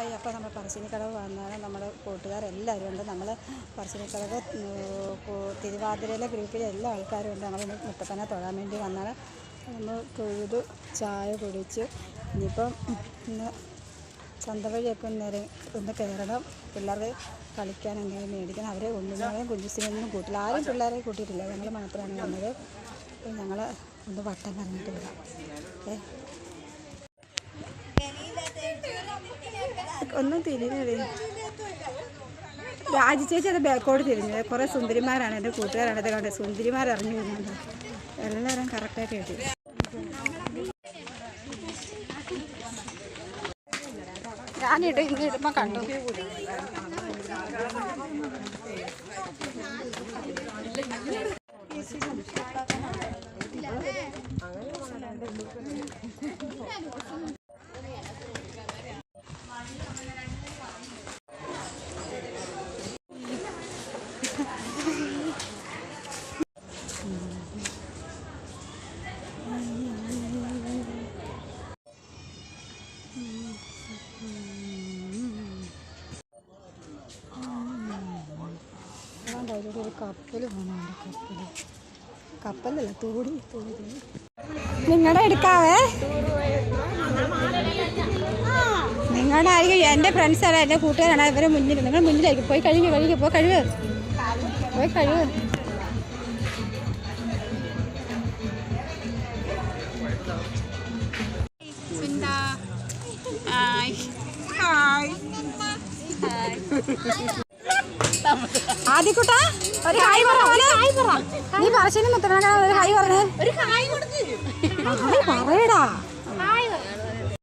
Hi. അപ്പോൾ നമ്മൾ പറശ്ശിനിക്കടവ് വന്നാണ് നമ്മുടെ കൂട്ടുകാരെല്ലാവരും ഉണ്ട്. നമ്മൾ പറശ്ശിനിക്കടവ് തിരുവാതിരയിലെ ഗ്രൂപ്പിലെ എല്ലാ ആൾക്കാരും ഉണ്ട്. ഞങ്ങൾ മുത്തപ്പനെ തൊഴാൻ വേണ്ടി വന്നാണ്. നമ്മൾ തൊഴുത് ചായ കുടിച്ച് ഇനിയിപ്പം ഇന്ന് ചന്തവഴിയൊക്കെ ഒന്ന് കയറണം. പിള്ളേർക്ക് കളിക്കാൻ എന്തെങ്കിലും മേടിക്കണം. അവരെ ഒന്നിനും കുഞ്ചുസിനൊന്നും കൂട്ടില്ല. ആരും പിള്ളേരെ കൂട്ടിയിട്ടില്ല. ഞങ്ങൾ മാത്രമാണ് വന്നത്. ഞങ്ങൾ ഒന്ന് വട്ടം കറങ്ങിയിട്ട് വരാം. ഒന്നും തിരിഞ്ഞത് രാജി ചേച്ചി അത് ബാക്കോട് തിരിഞ്ഞത്. കുറേ സുന്ദരിമാരാണ്, എൻ്റെ കൂട്ടുകാരാണ്. ഇത് കണ്ടത് സുന്ദരിമാർ ഇറങ്ങി വരുന്നുണ്ട്. എല്ലാവരും കറക്റ്റായിട്ട് എഴുതി. ഞാനിട്ട് ഇന്ന് ഇടുമ്പോൾ കണ്ടു. ഒരു കപ്പൽ പോകുന്നുണ്ട്. കപ്പലല്ല, തോടി. നിങ്ങളുടെ എടുക്കാവേ. നിങ്ങളുടെ ആയിരിക്കും. എൻ്റെ ഫ്രണ്ട്സാണ്, എൻ്റെ കൂട്ടുകാരാണ്. ഇവരെ മുന്നിൽ, നിങ്ങൾ മുന്നിലായിരിക്കും. പോയി കഴുകി പോയി കഴിവ്. ആദ്യക്കുട്ടാ ഒരു ഹായ് പറ. നീ പറശ്ശിനി മുത്തപ്പനെ ഒരു ഹായ് പറഞ്ഞേ. പറയടാ.